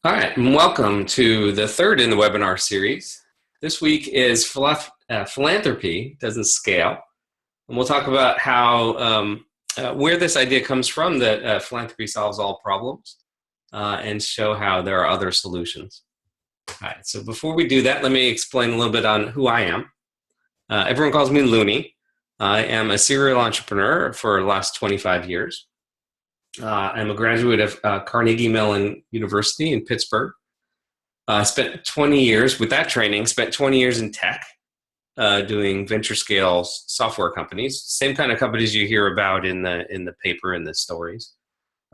All right, and welcome to the third in the webinar series. This week is Philanthropy Doesn't Scale. And we'll talk about how where this idea comes from that philanthropy solves all problems and show how there are other solutions. All right, so before we do that, let me explain a little bit on who I am. Everyone calls me Looney. I am a serial entrepreneur for the last 25 years. I'm a graduate of Carnegie Mellon University in Pittsburgh. I spent 20 years with that training, spent 20 years in tech, doing venture scale software companies, same kind of companies you hear about in the paper and the stories,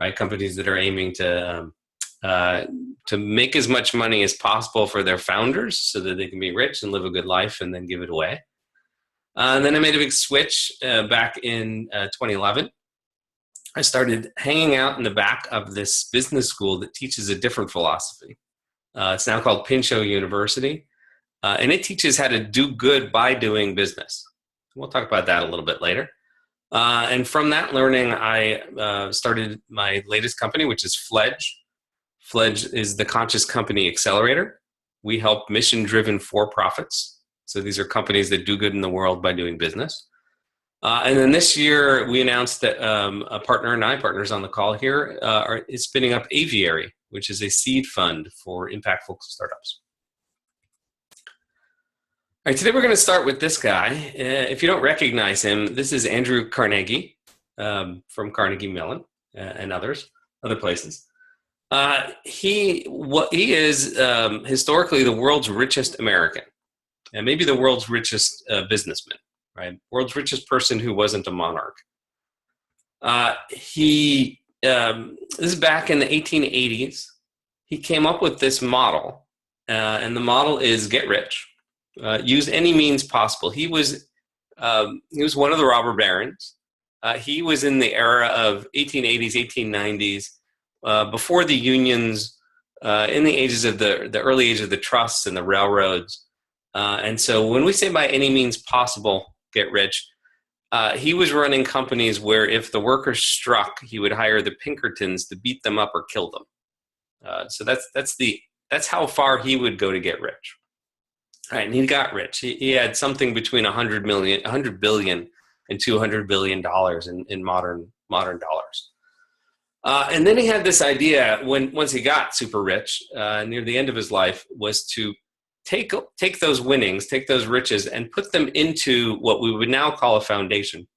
right? Companies that are aiming to make as much money as possible for their founders so that they can be rich and live a good life and then give it away. And then I made a big switch back in 2011. I started hanging out in the back of this business school that teaches a different philosophy. It's now called Pinchot University, and it teaches how to do good by doing business. We'll talk about that a little bit later. And from that learning, I started my latest company, which is Fledge. Fledge is the Conscious Company Accelerator. We help mission-driven for-profits. So these are companies that do good in the world by doing business. And then this year, we announced that a partner and I, partners on the call here, is spinning up Aviary, which is a seed fund for impactful startups. All right, today we're going to start with this guy. If you don't recognize him, this is Andrew Carnegie from Carnegie Mellon and other places. He is historically the world's richest American, and maybe the world's richest businessman. Right, world's richest person who wasn't a monarch. This is back in the 1880s. He came up with this model, and the model is get rich, use any means possible. He was one of the robber barons. He was in the era of 1880s, 1890s, before the unions, in the ages of the early age of the trusts and the railroads. And so when we say by any means possible, get rich. He was running companies where if the workers struck, he would hire the Pinkertons to beat them up or kill them. So that's how far he would go to get rich. All right, and he got rich. He had something between 100 billion and $200 billion in modern dollars. And then he had this idea once he got super rich, near the end of his life, was to take those winnings, take those riches, and put them into what we would now call a foundation.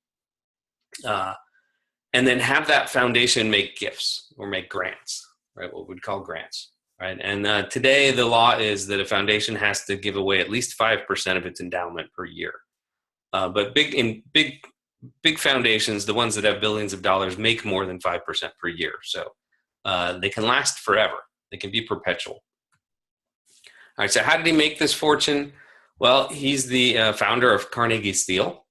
And then have that foundation make gifts or make grants, right? What we'd call grants, right? And today the law is that a foundation has to give away at least 5% of its endowment per year. But big foundations, the ones that have billions of dollars, make more than 5% per year. So they can last forever. They can be perpetual. All right, so how did he make this fortune? Well, he's the founder of Carnegie Steel,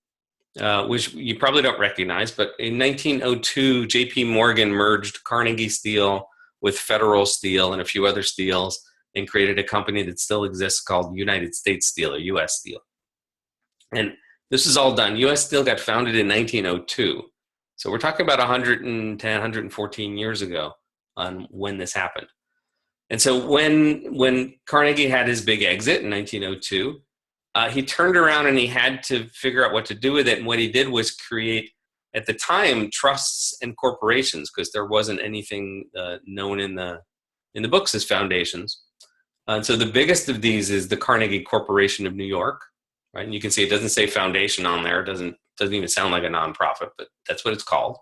which you probably don't recognize, but in 1902, J.P. Morgan merged Carnegie Steel with Federal Steel and a few other steels and created a company that still exists called United States Steel, or U.S. Steel. And this is all done. U.S. Steel got founded in 1902. So we're talking about 110, 114 years ago on when this happened. And so when Carnegie had his big exit in 1902, he turned around and he had to figure out what to do with it. And what he did was create, at the time, trusts and corporations, because there wasn't anything known in the books as foundations. And so the biggest of these is the Carnegie Corporation of New York, right? And you can see it doesn't say foundation on there. It doesn't even sound like a nonprofit, but that's what it's called.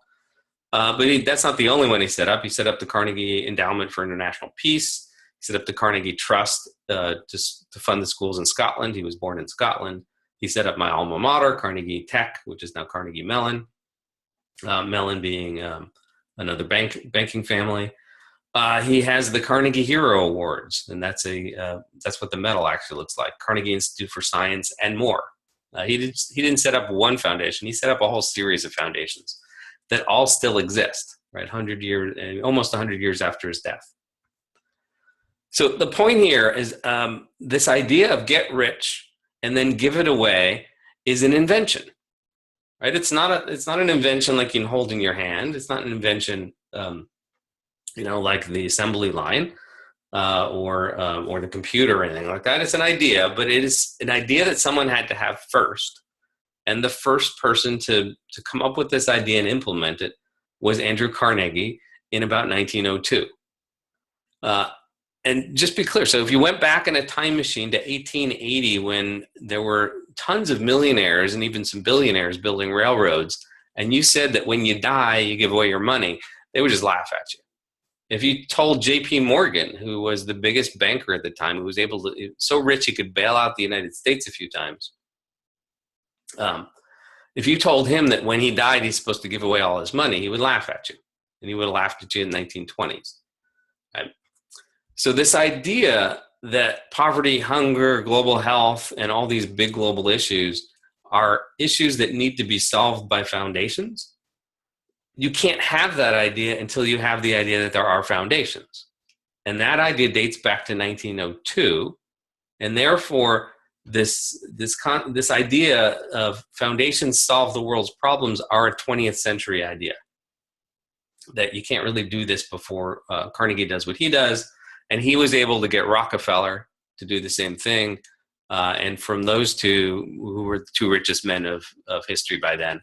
But that's not the only one he set up. He set up the Carnegie Endowment for International Peace. He set up the Carnegie Trust to fund the schools in Scotland. He was born in Scotland. He set up my alma mater, Carnegie Tech, which is now Carnegie Mellon. Mellon being another banking family. He has the Carnegie Hero Awards, and that's what the medal actually looks like. Carnegie Institute for Science and more. He didn't set up one foundation. He set up a whole series of foundations that all still exist, right? Almost 100 years after his death. So the point here is this idea of get rich and then give it away is an invention, right? It's not an invention like you can hold in your hand. It's not an invention, like the assembly line. or the computer or anything like that. It's an idea, but it is an idea that someone had to have first. And the first person to come up with this idea and implement it was Andrew Carnegie in about 1902. And just be clear, so if you went back in a time machine to 1880, when there were tons of millionaires and even some billionaires building railroads, and you said that when you die, you give away your money, they would just laugh at you. If you told J.P. Morgan, who was the biggest banker at the time, who was able to, so rich he could bail out the United States a few times, if you told him that when he died, he's supposed to give away all his money, he would laugh at you. And he would have laughed at you in the 1920s. Right? So this idea that poverty, hunger, global health, and all these big global issues are issues that need to be solved by foundations, you can't have that idea until you have the idea that there are foundations. And that idea dates back to 1902. And therefore, this idea of foundations solve the world's problems are a 20th century idea. That you can't really do this before Carnegie does what he does. And he was able to get Rockefeller to do the same thing. And from those two, who were the two richest men of history by then,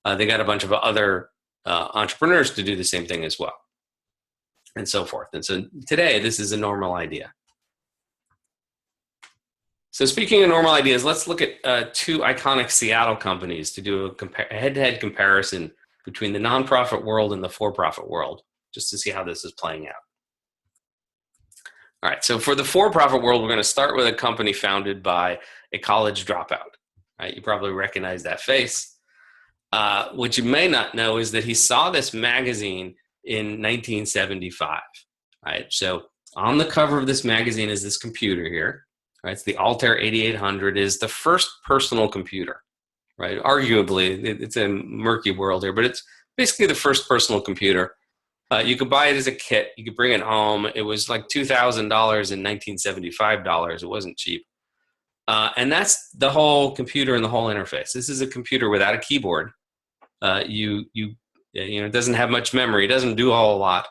they got a bunch of other entrepreneurs to do the same thing as well, and so forth. And so today, this is a normal idea. So speaking of normal ideas, let's look at two iconic Seattle companies to do a head-to-head comparison between the nonprofit world and the for-profit world, just to see how this is playing out. All right, so for the for-profit world, we're going to start with a company founded by a college dropout. Right? You probably recognize that face. What you may not know is that he saw this magazine in 1975. Right? So on the cover of this magazine is this computer here. Right? It's the Altair 8800. It is the first personal computer. Right? Arguably, it's a murky world here, but it's basically the first personal computer. You could buy it as a kit. You could bring it home. It was like $2,000 in 1975 dollars. It wasn't cheap. And that's the whole computer and the whole interface. This is a computer without a keyboard. It doesn't have much memory. It doesn't do a whole lot.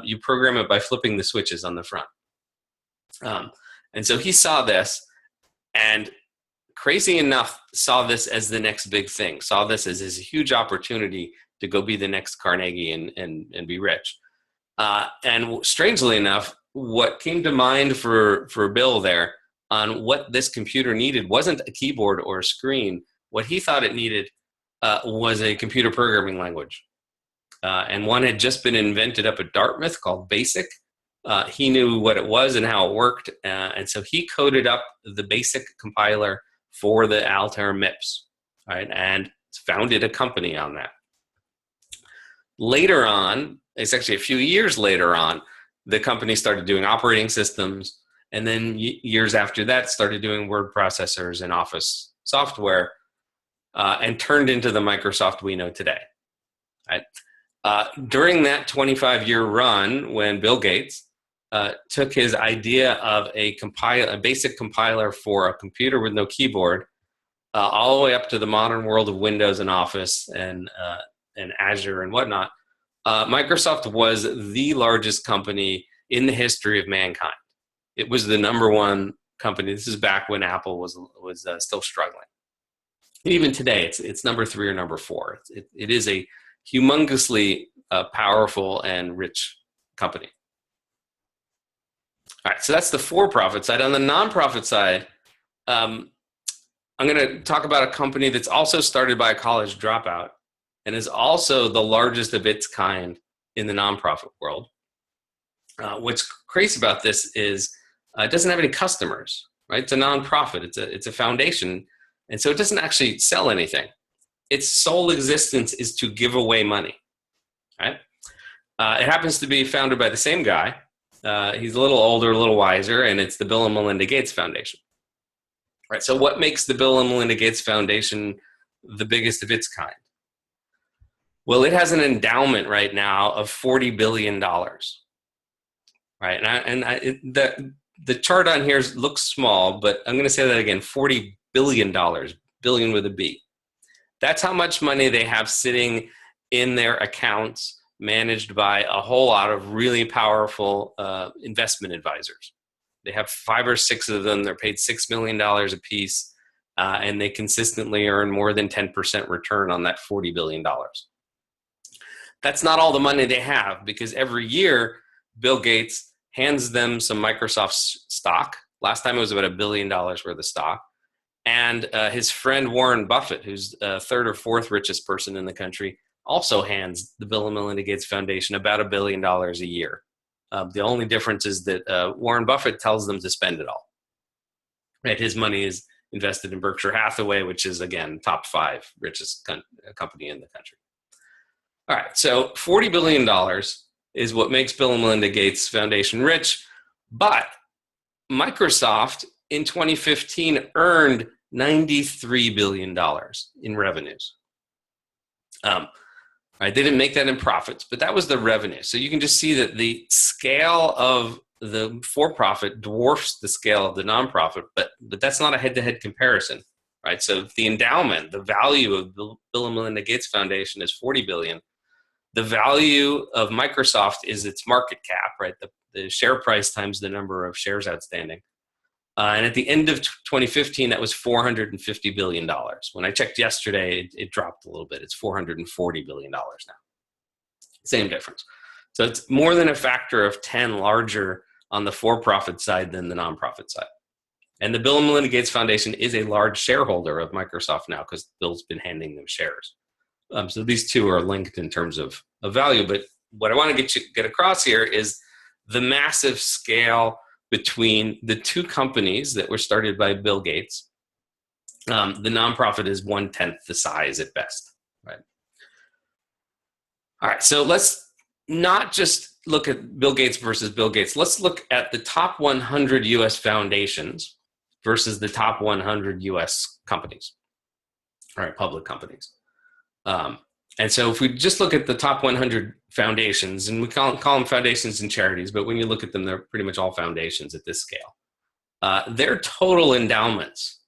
You program it by flipping the switches on the front. And so he saw this, and crazy enough, saw this as the next big thing. Saw this as his huge opportunity to go be the next Carnegie and be rich. And strangely enough, what came to mind for Bill there on what this computer needed wasn't a keyboard or a screen. What he thought it needed was a computer programming language. And one had just been invented up at Dartmouth called BASIC. He knew what it was and how it worked. And so he coded up the BASIC compiler for the Altair MIPS, right? And founded a company on that. Later on, it's actually a few years later on, the company started doing operating systems, and then years after that started doing word processors and Office software, and turned into the Microsoft we know today. Right? During that 25-year run, when Bill Gates took his idea of a basic compiler for a computer with no keyboard, all the way up to the modern world of Windows and Office and Azure and whatnot, Microsoft was the largest company in the history of mankind. It was the number one company. This is back when Apple was still struggling. And even today, it's number 3 or number 4. It is a humongously powerful and rich company. All right, so that's the for-profit side. On the nonprofit side, I'm going to talk about a company that's also started by a college dropout and is also the largest of its kind in the nonprofit world. What's crazy about this is it doesn't have any customers, right? It's a nonprofit. It's a foundation, and so it doesn't actually sell anything. Its sole existence is to give away money, right? It happens to be founded by the same guy. He's a little older, a little wiser, and it's the Bill and Melinda Gates Foundation. Right. So what makes the Bill and Melinda Gates Foundation the biggest of its kind? Well, it has an endowment right now of $40 billion. Right. The chart on here looks small, but I'm going to say that again, $40 billion, billion with a B. That's how much money they have sitting in their accounts, managed by a whole lot of really powerful investment advisors. They have 5 or 6 of them. They're paid $6 million a piece, and they consistently earn more than 10% return on that $40 billion. That's not all the money they have, because every year Bill Gates hands them some Microsoft stock. Last time it was about $1 billion worth of stock. And his friend Warren Buffett, who's third or fourth richest person in the country, also hands the Bill and Melinda Gates Foundation about $1 billion a year. The only difference is that Warren Buffett tells them to spend it all. Right? His money is invested in Berkshire Hathaway, which is, again, top 5 richest company in the country. All right, so $40 billion is what makes Bill and Melinda Gates Foundation rich, but Microsoft in 2015 earned $93 billion in revenues. Right, they didn't make that in profits, but that was the revenue. So you can just see that the scale of the for-profit dwarfs the scale of the nonprofit, but that's not a head-to-head comparison, right? So the endowment, the value of Bill and Melinda Gates Foundation is $40 billion. The value of Microsoft is its market cap, right? The share price times the number of shares outstanding. And at the end of 2015, that was $450 billion. When I checked yesterday, it dropped a little bit. It's $440 billion now. Same difference. So it's more than a factor of 10 larger on the for-profit side than the nonprofit side. And the Bill and Melinda Gates Foundation is a large shareholder of Microsoft now because Bill's been handing them shares. So these two are linked in terms of value. But what I want to get across here is the massive scale between the two companies that were started by Bill Gates. The nonprofit is 1/10 the size at best, right? All right, so let's not just look at Bill Gates versus Bill Gates. Let's look at the top 100 U.S. foundations versus the top 100 U.S. companies, all right, public companies. And so if we just look at the top 100 foundations, and we call them foundations and charities, but when you look at them, they're pretty much all foundations at this scale. Their total endowments,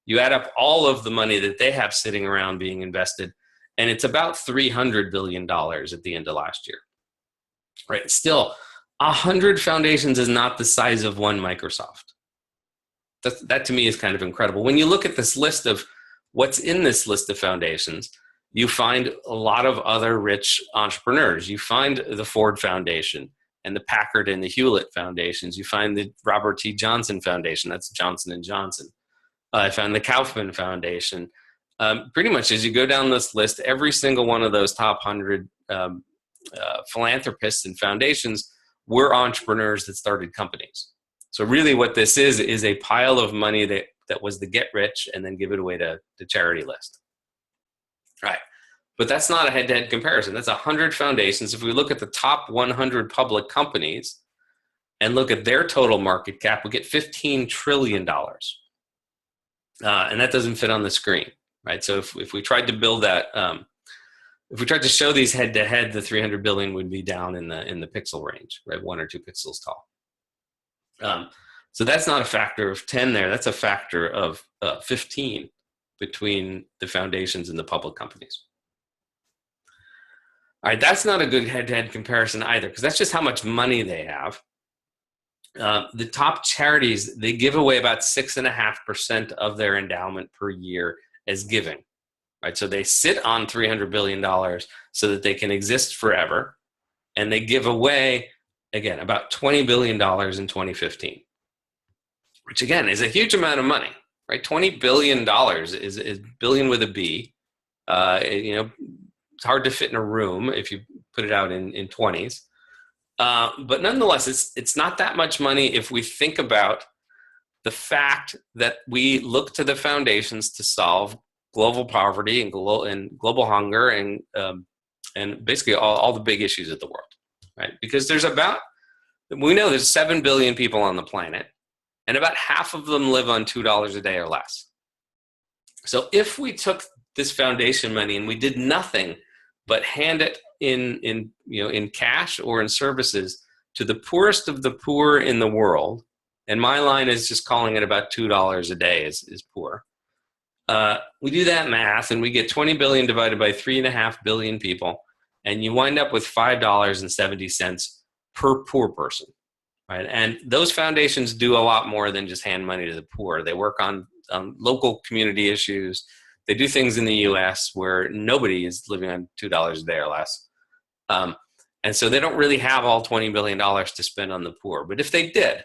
you add up all of the money that they have sitting around being invested, and it's about $300 billion at the end of last year. Right? Still, 100 foundations is not the size of one Microsoft. That to me is kind of incredible. When you look at this list of what's in this list of foundations, you find a lot of other rich entrepreneurs. You find the Ford Foundation and the Packard and the Hewlett Foundations. You find the Robert T. Johnson Foundation. That's Johnson & Johnson. I found the Kaufman Foundation. Pretty much as you go down this list, every single one of those top 100 philanthropists and foundations were entrepreneurs that started companies. So really what this is a pile of money that was the get rich and then give it away to charity list. Right. But that's not a head-to-head comparison. That's 100 foundations. If we look at the top 100 public companies and look at their total market cap, we get $15 trillion. And that doesn't fit on the screen, right? So if we tried to build that, if we tried to show these head-to-head, the 300 billion would be down in the pixel range, right? 1 or 2 pixels tall. So that's not a factor of 10 there. That's a factor of 15. Between the foundations and the public companies. All right, that's not a good head-to-head comparison either, because that's just how much money they have. The top charities, they give away about 6.5% of their endowment per year as giving, right? So they sit on $300 billion so that they can exist forever, and they give away, again, about $20 billion in 2015, which again is a huge amount of money. Right, $20 billion is billion with a B. It's hard to fit in a room if you put it out in 20s. But nonetheless, it's not that much money if we think about the fact that we look to the foundations to solve global poverty and global hunger and basically all the big issues of the world. Right, because we know there's 7 billion people on the planet. And about half of them live on $2 a day or less. So if we took this foundation money and we did nothing but hand it in cash or in services to the poorest of the poor in the world, and my line is just calling it about $2 a day is poor. We do that math and we get 20 billion divided by 3.5 billion people. and you wind up with $5.70 per poor person, right? And those foundations do a lot more than just hand money to the poor. They work on local community issues. They do things in the U.S. where nobody is living on $2 a day or less. And so they don't really have all $20 billion to spend on the poor. But if they did,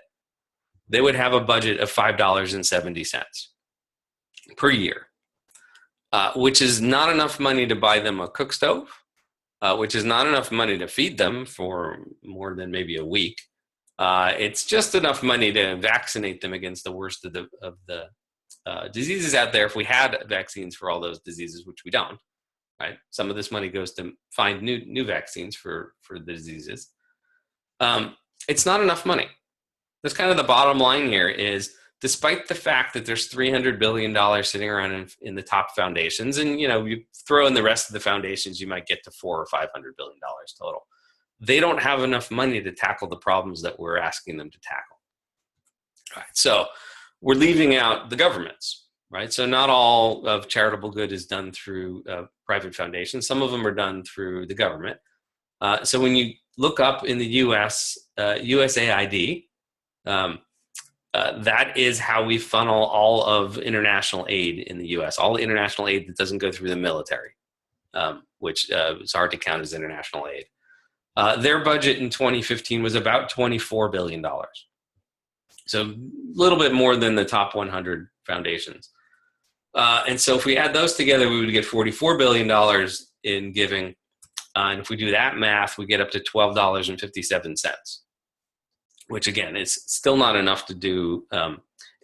they would have a budget of $5.70 per year, which is not enough money to buy them a cook stove, which is not enough money to feed them for more than maybe a week. It's just enough money to vaccinate them against the worst of the diseases out there if we had vaccines for all those diseases, which we don't. Right? Some of this money goes to find new vaccines for the diseases. It's not enough money. That's kind of the bottom line here is, despite the fact that there's $300 billion sitting around in the top foundations, and you throw in the rest of the foundations, you might get to $400 or $500 billion total. They don't have enough money to tackle the problems that we're asking them to tackle. All right, so we're leaving out the governments. Right, so not all of charitable good is done through private foundations. Some of them are done through the government. So when you look up in the U.S., USAID, that is how we funnel all of international aid in the U.S. All the international aid that doesn't go through the military, which is hard to count as international aid. Their budget in 2015 was about $24 billion. So a little bit more than the top 100 foundations. And so if we add those together, we would get $44 billion in giving. And if we do that math, we get up to $12.57, which again, is still not enough to do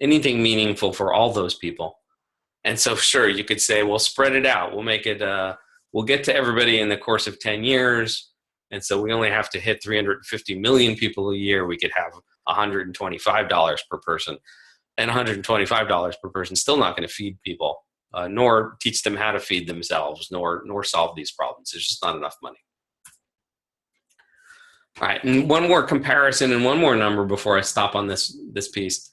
anything meaningful for all those people. And so sure, you could say, well, spread it out. We'll make it, we'll get to everybody in the course of 10 years. And so we only have to hit 350 million people a year. We could have $125 per person. And $125 per person is still not going to feed people, nor teach them how to feed themselves, nor solve these problems. There's just not enough money. All right, and one more comparison and one more number before I stop on this piece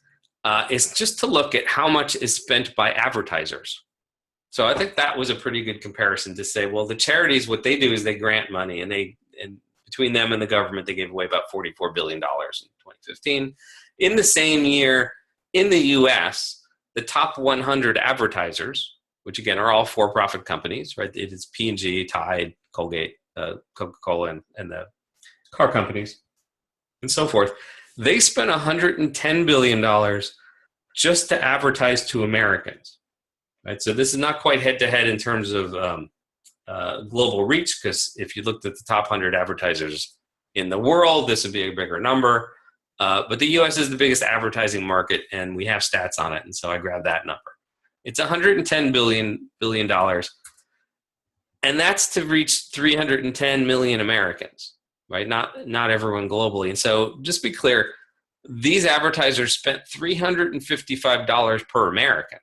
is just to look at how much is spent by advertisers. So I think that was a pretty good comparison to say, well, the charities, what they do is they grant money, and between them and the government, they gave away about $44 billion in 2015. In the same year, in the U.S., the top 100 advertisers, which again are all for-profit companies, right? It is P&G, Tide, Colgate, Coca-Cola, and the car companies, and so forth. They spent $110 billion just to advertise to Americans, right? So this is not quite head-to-head in terms of global reach, because if you looked at the top 100 advertisers in the world, this would be a bigger number. But the U.S. is the biggest advertising market, and we have stats on it, and so I grabbed that number. It's $110 billion, and that's to reach 310 million Americans, right? Not everyone globally. And so just be clear, these advertisers spent $355 per American.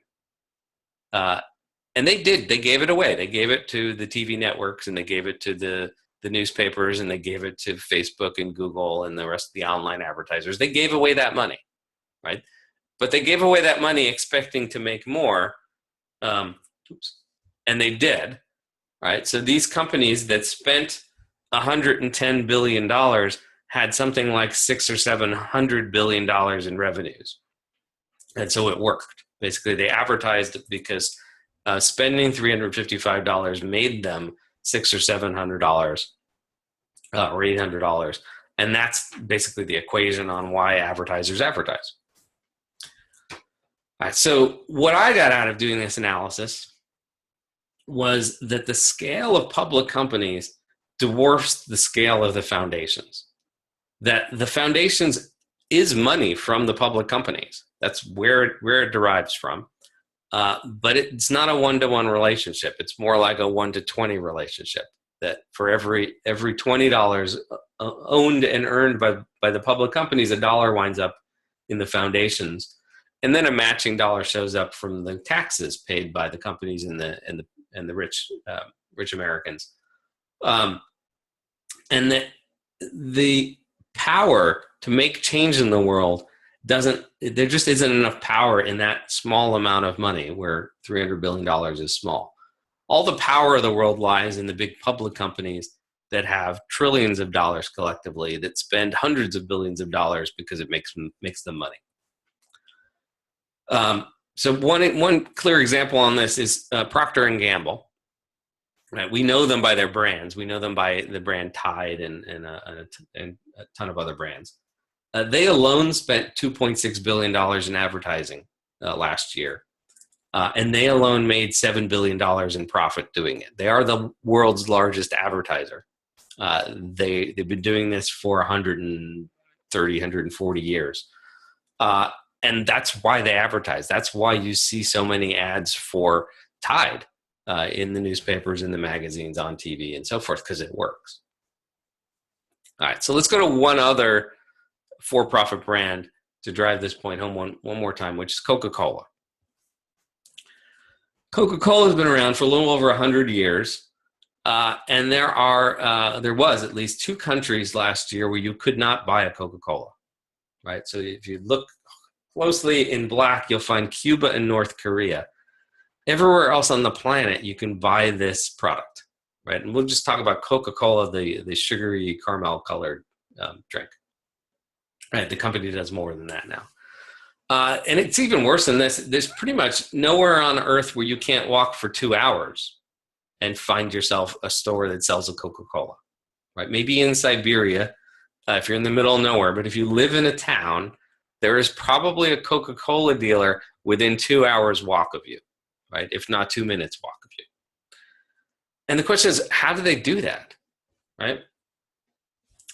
And they gave it away. They gave it to the TV networks, and they gave it to the newspapers, and they gave it to Facebook and Google and the rest of the online advertisers. They gave away that money, right? But they gave away that money expecting to make more, and they did, right? So these companies that spent $110 billion had something like $600 or $700 billion in revenues. And so it worked. Basically, they advertised because spending $355 made them $600 or $700 or $800, and that's basically the equation on why advertisers advertise. All right, so what I got out of doing this analysis was that the scale of public companies dwarfs the scale of the foundations. That the foundations is money from the public companies. That's where it derives from. But it's not a one-to-one relationship. It's more like a 1-to-20 relationship. That for every $20 owned and earned by the public companies, $1 winds up in the foundations, and then a matching dollar shows up from the taxes paid by the companies and the rich Americans. And that the power to make change in the world there just isn't enough power in that small amount of money, where $300 billion is small. All the power of the world lies in the big public companies that have trillions of dollars collectively that spend hundreds of billions of dollars because it makes them money. So one clear example on this is Procter and Gamble. Right? We know them by their brands. We know them by the brand Tide and a ton of other brands. They alone spent $2.6 billion in advertising last year. And they alone made $7 billion in profit doing it. They are the world's largest advertiser. They've been doing this for 130, 140 years. And that's why they advertise. That's why you see so many ads for Tide in the newspapers, in the magazines, on TV, and so forth, because it works. All right, so let's go to one other for-profit brand to drive this point home one more time, which is Coca-Cola. Coca-Cola has been around for a little over 100 years, and there was at least 2 countries last year where you could not buy a Coca-Cola, right? So if you look closely in black, you'll find Cuba and North Korea. Everywhere else on the planet, you can buy this product, right? And we'll just talk about Coca-Cola, the sugary caramel-colored drink. Right, the company does more than that now. And it's even worse than this. There's pretty much nowhere on earth where you can't walk for 2 hours and find yourself a store that sells a Coca-Cola, right? Maybe in Siberia, if you're in the middle of nowhere, but if you live in a town, there is probably a Coca-Cola dealer within 2 hours walk of you, right? If not 2 minutes walk of you. And the question is, how do they do that, right?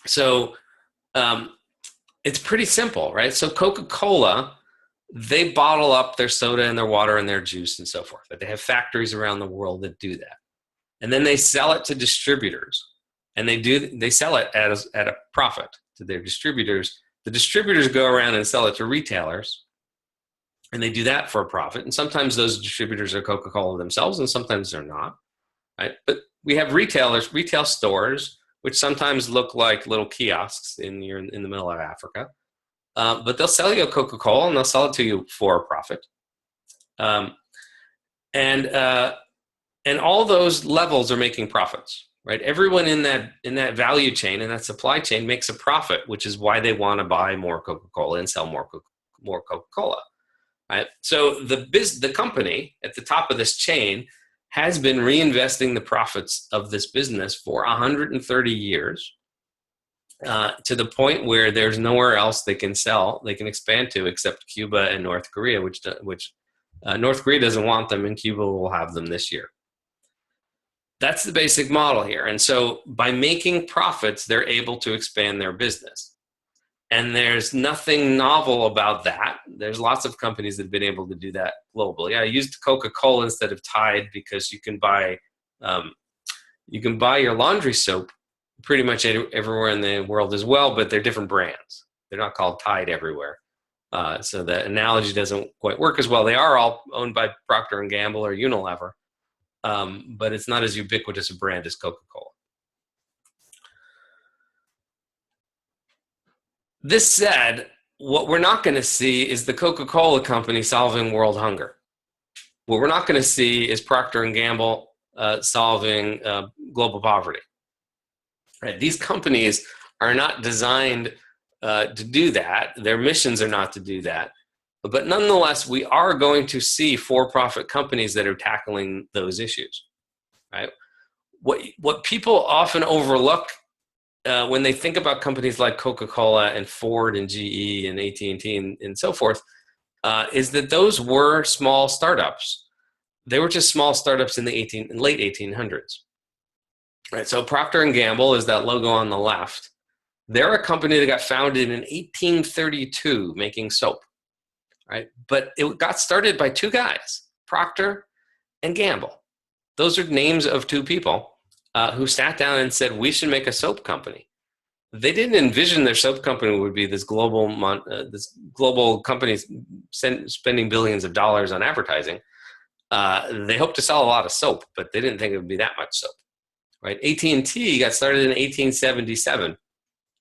So it's pretty simple, right? So Coca-Cola, they bottle up their soda and their water and their juice and so forth. But they have factories around the world that do that. And then they sell it to distributors. And they sell it at a profit to their distributors. The distributors go around and sell it to retailers. And they do that for a profit. And sometimes those distributors are Coca-Cola themselves, and sometimes they're not. Right? But we have retail stores, which sometimes look like little kiosks in the middle of Africa. But they'll sell you a Coca-Cola, and they'll sell it to you for a profit. And all those levels are making profits, right? Everyone in that value chain, in that supply chain, makes a profit, which is why they want to buy more Coca-Cola and sell more Coca-Cola. Right? So the company at the top of this chain has been reinvesting the profits of this business for 130 years to the point where there's nowhere else they can expand to except Cuba and North Korea, which North Korea doesn't want them, and Cuba will have them this year. That's the basic model here. And so by making profits, they're able to expand their business. And there's nothing novel about that. There's lots of companies that have been able to do that globally. I used Coca-Cola instead of Tide because you can buy your laundry soap pretty much everywhere in the world as well, but they're different brands. They're not called Tide everywhere. So the analogy doesn't quite work as well. They are all owned by Procter and Gamble or Unilever, but it's not as ubiquitous a brand as Coca-Cola. This said, what we're not going to see is the Coca-Cola company solving world hunger. What we're not going to see is Procter and Gamble solving global poverty. Right? These companies are not designed to do that. Their missions are not to do that. But nonetheless, we are going to see for-profit companies that are tackling those issues. Right? What people often overlook when they think about companies like Coca-Cola and Ford and GE and AT&T and so forth, is that those were small startups. They were just small startups in the late 1800s. Right, so Procter and Gamble is that logo on the left. They're a company that got founded in 1832 making soap. Right, but it got started by 2 guys, Procter and Gamble. Those are names of 2 people. Who sat down and said, we should make a soap company. They didn't envision their soap company would be this global company spending billions of dollars on advertising. They hoped to sell a lot of soap, but they didn't think it would be that much soap. Right? AT&T got started in 1877,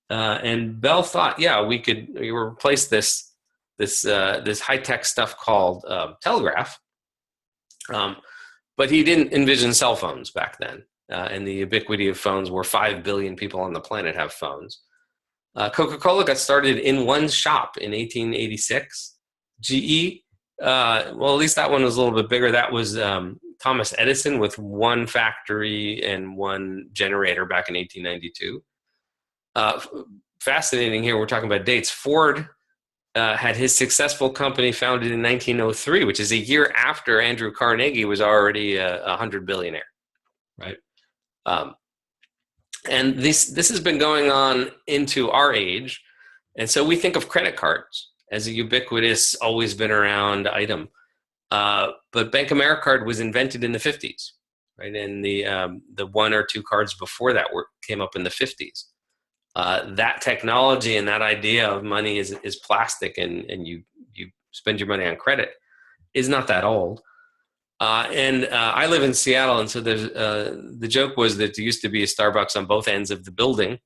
and Bell thought, we replace this high-tech stuff called telegraph, but he didn't envision cell phones back then. and the ubiquity of phones, where 5 billion people on the planet have phones. Coca-Cola got started in one shop in 1886. GE, well, at least that one was a little bit bigger. That was Thomas Edison with one factory and one generator back in 1892. Fascinating here, we're talking about dates. Ford had his successful company founded in 1903, which is a year after Andrew Carnegie was already a 100 billionaire, right? And this has been going on into our age. And so we think of credit cards as a ubiquitous, always been around item. But Bank Americard was invented in the 50s, right? And the one or two cards before that came up in the 50s. That technology and that idea of money is plastic, and you spend your money on credit is not that old. And I live in Seattle, and so there's the joke was that there used to be a Starbucks on both ends of the building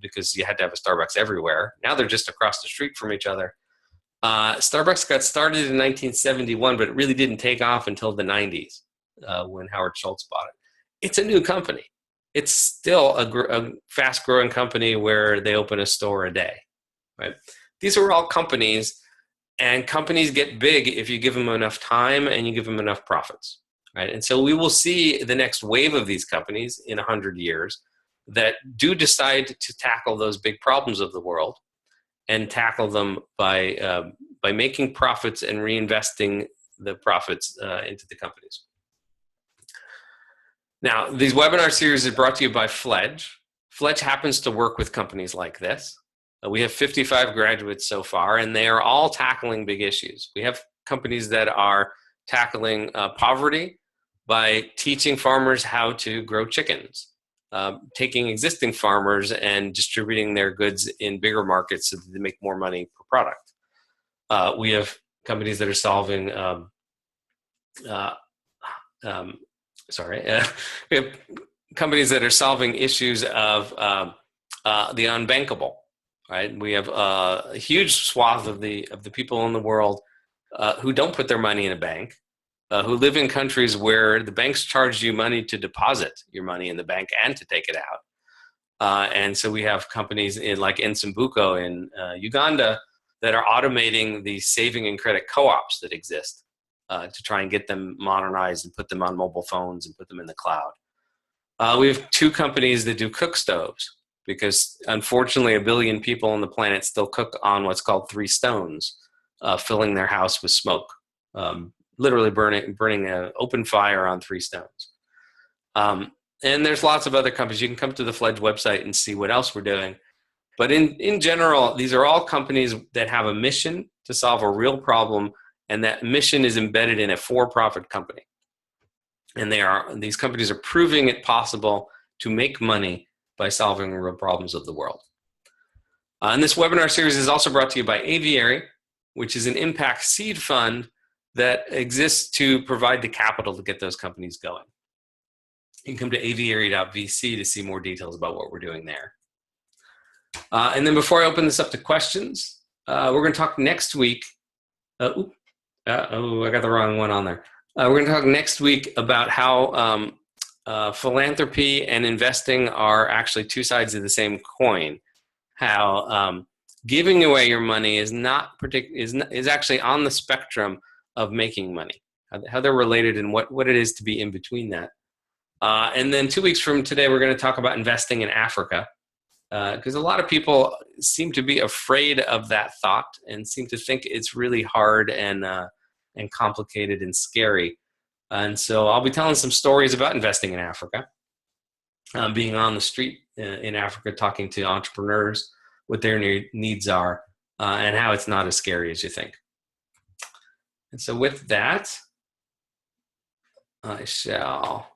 because you had to have a Starbucks everywhere. Now they're just across the street from each other. Starbucks got started in 1971, but it really didn't take off until the 90s when Howard Schultz bought it. It's a new company. It's still a fast-growing company where they open a store a day, right? These are all companies. And companies get big if you give them enough time and you give them enough profits, right? And so we will see the next wave of these companies in 100 years that do decide to tackle those big problems of the world and tackle them by making profits and reinvesting the profits into the companies. Now, these webinar series are brought to you by Fledge. Fledge happens to work with companies like this. We have 55 graduates so far, and they are all tackling big issues. We have companies that are tackling poverty by teaching farmers how to grow chickens, taking existing farmers and distributing their goods in bigger markets so that they make more money per product. We have companies that are solving, we have companies that are solving issues of the unbankable. Right, we have a huge swath of the people in the world who don't put their money in a bank, who live in countries where the banks charge you money to deposit your money in the bank and to take it out. And so we have companies like Nsumbuko in Uganda that are automating the saving and credit co-ops that exist to try and get them modernized and put them on mobile phones and put them in the cloud. We have two companies that do cook stoves, because unfortunately 1 billion people on the planet still cook on what's called 3 stones, filling their house with smoke, literally burning an open fire on 3 stones. And there's lots of other companies. You can come to the Fledge website and see what else we're doing. But in general, these are all companies that have a mission to solve a real problem, and that mission is embedded in a for-profit company. And these companies are proving it possible to make money by solving real problems of the world. And this webinar series is also brought to you by Aviary, which is an impact seed fund that exists to provide the capital to get those companies going. You can come to aviary.vc to see more details about what we're doing there. And then before I open this up to questions, we're going to talk next week. I got the wrong one on there. We're going to talk next week about how philanthropy and investing are actually two sides of the same coin. How giving away your money is actually on the spectrum of making money. How they're related and what it is to be in between that. And then 2 weeks from today, we're going to talk about investing in Africa, because a lot of people seem to be afraid of that thought and seem to think it's really hard and complicated and scary. And so I'll be telling some stories about investing in Africa, being on the street in Africa, talking to entrepreneurs, what their needs are, and how it's not as scary as you think. And so with that, I shall